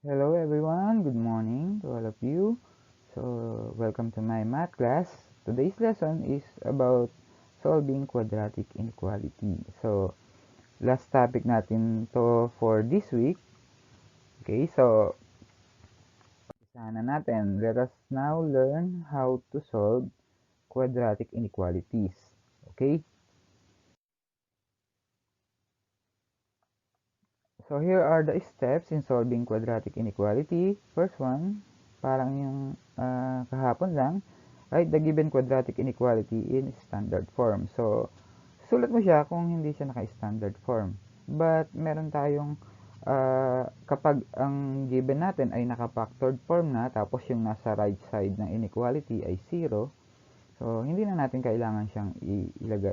Hello everyone, good morning to all of you. So, welcome to my math class. Today's lesson is about solving quadratic inequality. So, last topic natin to for this week. Okay, so, umpisa na natin. Let us now learn how to solve quadratic inequalities. Okay? So, here are the steps in solving quadratic inequality. First one, parang yung kahapon lang, write the given quadratic inequality in standard form. So, sulat mo siya kung hindi siya naka-standard form. But, meron tayong, kapag ang given natin ay naka-factored form na, tapos yung nasa right side ng inequality ay 0, so, hindi na natin kailangan siyang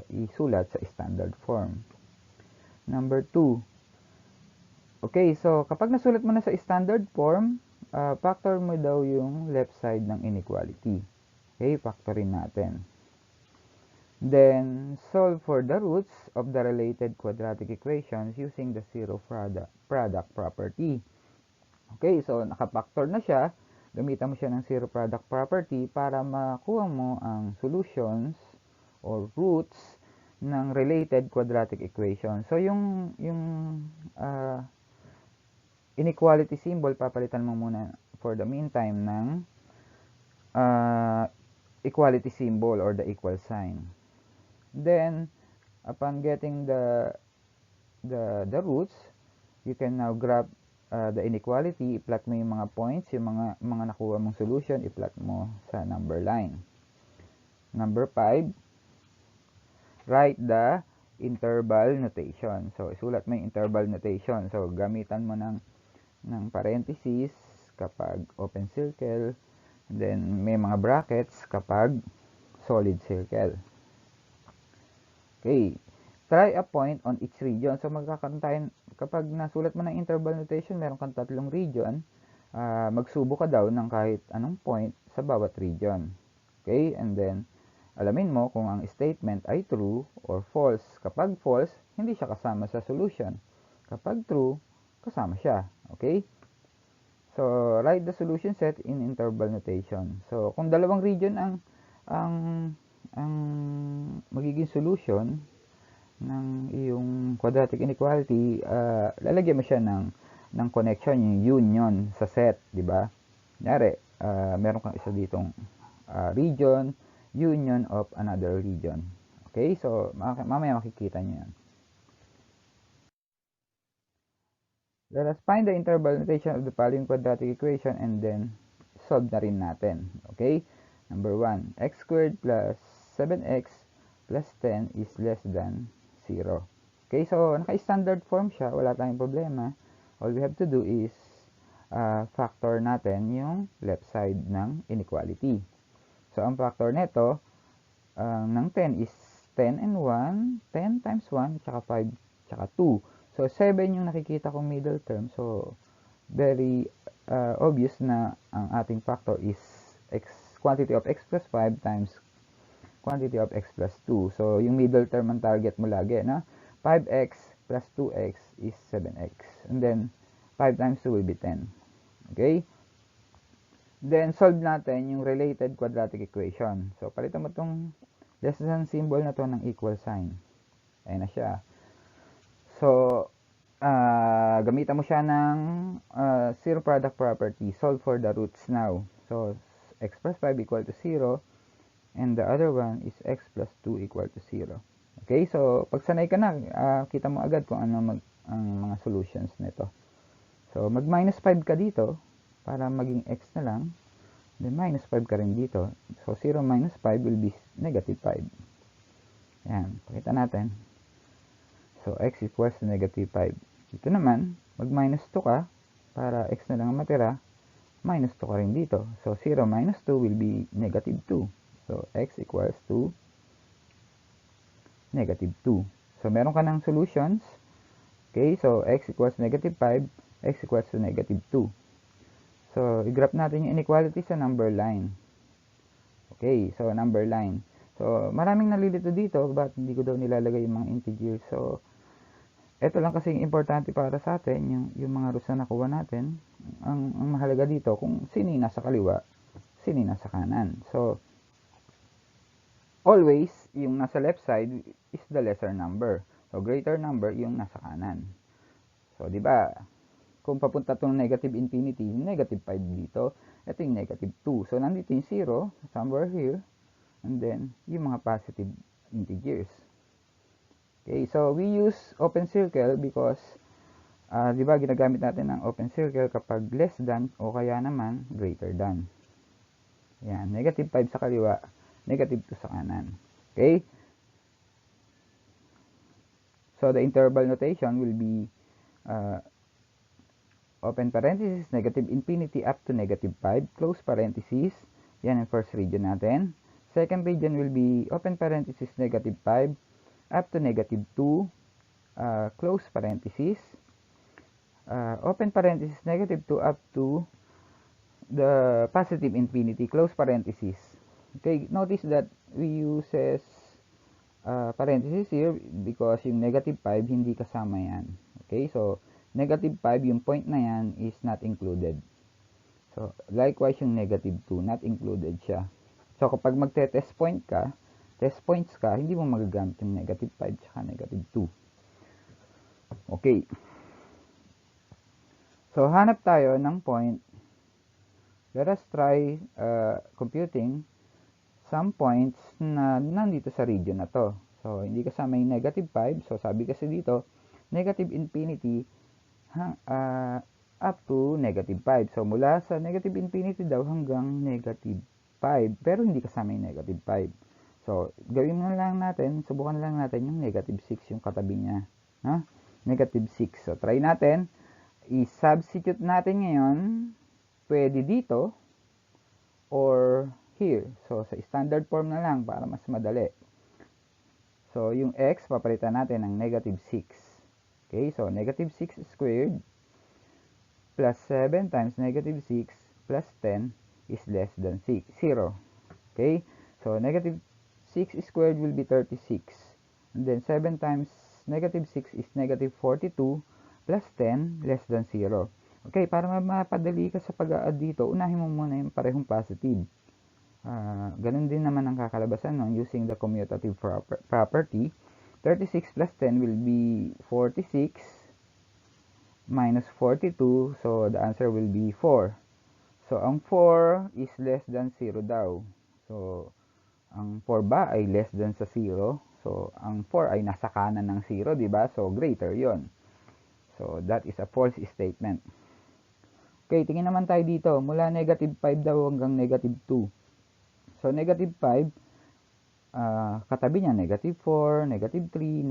isulat sa standard form. Number 2, okay, so kapag nasulat mo na sa standard form, factor mo daw yung left side ng inequality. Okay, factorin natin. Then, solve for the roots of the related quadratic equations using the zero product property. Okay, so nakapactor na siya. Gamitan mo siya ng zero product property para makuha mo ang solutions or roots ng related quadratic equation. So, yung inequality symbol, papalitan mo muna for the meantime ng equality symbol or the equal sign. Then, upon getting the roots, you can now grab the inequality, i-plot mo yung mga points, yung mga nakuha mong solution, i-plot mo sa number line. Number 5, write the interval notation. So, isulat mo yung interval notation. So, gamitan mo ng parentheses kapag open circle, then may mga brackets kapag solid circle. Okay, try a point on each region. So, magkakaroon tayo, kapag nasulat mo ng interval notation, meron kang tatlong region, magsubo ka daw ng kahit anong point sa bawat region. Okay, and then, alamin mo kung ang statement ay true or false. Kapag false, hindi siya kasama sa solution. Kapag true, kasama siya. Okay? So, write the solution set in interval notation. So, kung dalawang region ang magiging solution ng iyong quadratic inequality, lalagyan mo siya ng connection, yung union sa set, di ba? Kunyari, meron kang isa ditong region, union of another region. Okay? So, mamaya makikita niyo yan. Let us find the interval notation of the following quadratic equation and then solve na rin natin. Okay? Number 1, x squared plus 7x plus 10 is less than 0. Okay? So, naka-standard form siya. Wala tayong problema. All we have to do is factor natin yung left side ng inequality. So, ang factor nito ng 10 is 10 and 1. 10 times 1, tsaka 5, tsaka 2. So, 7 yung nakikita kong middle term. So, very obvious na ang ating factor is quantity of x plus 5 times quantity of x plus 2. So, yung middle term ang target mo lagi, na 5x plus 2x is 7x. And then, 5 times 2 will be 10. Okay? Then, solve natin yung related quadratic equation. So, palitan mo itong less than symbol na to ng equal sign. Ayan na siya. So, gamitan mo siya ng zero product property. Solve for the roots now. So, x plus 5 equal to 0. And the other one is x plus 2 equal to 0. Okay, so pag sanay ka na, kita mo agad kung ano ang mga solutions nito. So, mag minus 5 ka dito para maging x na lang. Then, minus 5 ka rin dito. So, 0 minus 5 will be negative 5. Ayan, pakita natin. So, x equals to negative 5. Dito naman, mag-minus 2 ka para x na lang ang matira. Minus 2 ka rin dito. So, 0 minus 2 will be negative 2. So, x equals to negative 2. So, meron ka ng solutions. Okay, so x equals negative 5, x equals to negative 2. So, i-graph natin yung inequality sa number line. Okay, so number line. So, maraming nalilito dito, but hindi ko daw nilalagay yung mga integers. So, ito lang kasi importante para sa atin, yung mga rules na nakuha natin. Ang mahalaga dito, kung sino yung nasa kaliwa, sino yung nasa kanan. So, always, yung nasa left side is the lesser number. So, greater number yung nasa kanan. So, di ba, kung papunta itong negative infinity, negative 5 dito, ito yung negative 2. So, nandito yung 0, somewhere here, and then, yung mga positive integers. Okay, so we use open circle because, di ba, ginagamit natin ng open circle kapag less than o kaya naman greater than. Yan, negative 5 sa kaliwa, negative 2 sa kanan. Okay? So, the interval notation will be open parenthesis, negative infinity up to negative 5, close parenthesis. Yan ang first region natin. Second region will be open parenthesis, negative 5 up to negative 2, close parenthesis. Open parenthesis, negative 2 up to the positive infinity, close parenthesis. Okay, notice that we uses parenthesis here because yung negative 5 hindi kasama yan. Okay, so negative 5 yung point na yan is not included. So likewise yung negative 2 not included siya. So kapag magte-test points ka, hindi mo magagamit yung negative 5 tsaka negative 2. Okay. So hanap tayo ng point. Let us try computing some points na nandito sa region na to. So, hindi kasama yung negative 5. So, sabi kasi dito, negative infinity up to negative 5. So, mula sa negative infinity daw hanggang negative 5. Pero hindi kasama yung negative 5. So, gawin na lang natin, subukan na lang natin yung negative 6, yung katabi niya. Ha? Negative 6. So, try natin. I-substitute natin ngayon. Pwede dito or here. So, sa standard form na lang para mas madali. So, yung x, papalitan natin ng negative 6. Okay, so negative 6 squared plus 7 times negative 6 plus 10 is less than 0. Okay, so negative 6 squared will be 36. And then 7 times negative 6 is negative 42 plus 10 less than 0. Okay, para mapadali ka sa pag-a-add dito, unahin mo muna yung parehong positive. Ganun din naman ang kakalabasan nun using the commutative property. 36 plus 10 will be 46 minus 42. So, the answer will be 4. So, ang 4 is less than 0 daw. So, ang 4 ba ay less than sa 0? So, ang 4 ay nasa kanan ng 0, diba? So, greater yon. So, that is a false statement. Okay, tingin naman tayo dito. Mula negative 5 daw hanggang negative 2. So, negative 5, katabi niya negative 4, negative 3,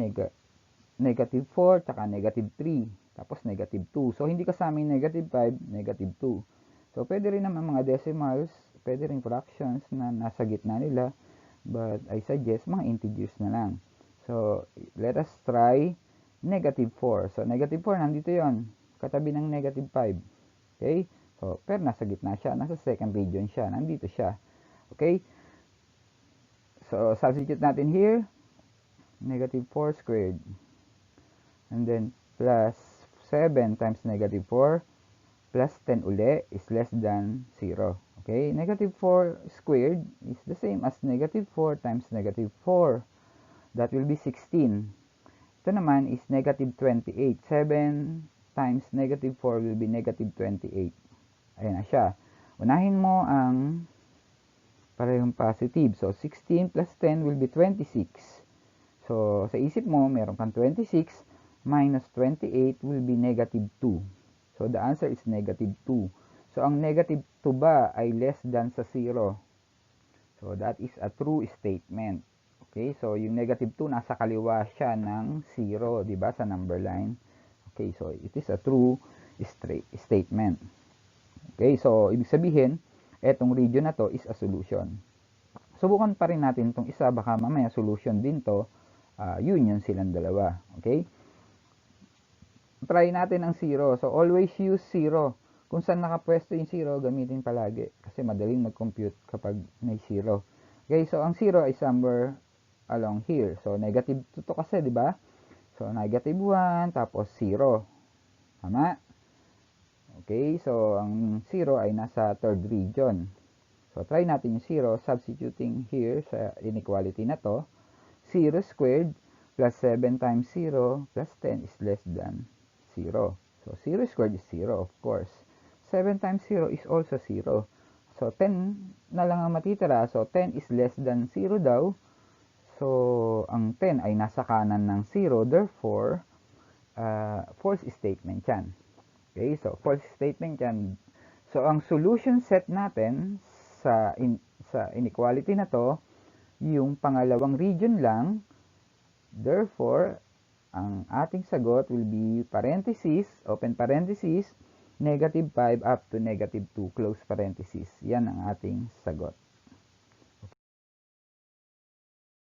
negative 4, tsaka negative 3. Tapos negative 2. So, hindi kasama yung negative 5, negative 2. So, pwede rin naman mga decimals, pwede rin fractions na nasa gitna nila. But, I suggest mga integers na lang. So, let us try negative 4. So, negative 4, nandito yon, katabi ng negative 5. Okay? So, pero nasa gitna siya. Nasa second region siya. Nandito siya. Okay? So, substitute natin here. Negative 4 squared. And then, plus 7 times negative 4 plus 10 uli is less than 0. Okay? Negative 4 squared is the same as negative 4 times negative 4. That will be 16. Ito naman is negative 28. 7 times negative 4 will be negative 28. Ayan na siya. Unahin mo ang parehong positive. So, 16 plus 10 will be 26. So, sa isip mo, meron kang 26 minus 28 will be negative 2. So, the answer is negative 2. So, ang negative 2 ba ay less than sa 0? So, that is a true statement. Okay, so yung negative 2 nasa kaliwa siya ng 0, di ba, sa number line. Okay, so it is a true statement. Okay, so ibig sabihin, etong region na to is a solution. Subukan pa rin natin itong isa, baka mamaya solution din to, union silang dalawa. Okay, try natin ang 0. So always use 0. Kung saan nakapwesto yung 0, gamitin palagi kasi madaling mag-compute kapag may 0. Okay, so ang 0 ay somewhere along here. So, negative 2 to kasi, di ba? So, negative 1, tapos 0. Tama? Okay, so ang 0 ay nasa third region. So, try natin yung 0, substituting here sa inequality na to. 0 squared plus 7 times 0 plus 10 is less than 0. So, 0 squared is 0, of course. 7 times 0 is also 0. So, 10 na lang ang matitira. So, 10 is less than 0 daw. So, ang 10 ay nasa kanan ng 0. Therefore, false statement yan. Okay, so false statement yan. So, ang solution set natin sa inequality na to, yung pangalawang region lang. Therefore, ang ating sagot will be parenthesis, open parenthesis, negative 5 up to negative 2, close parenthesis. Yan ang ating sagot.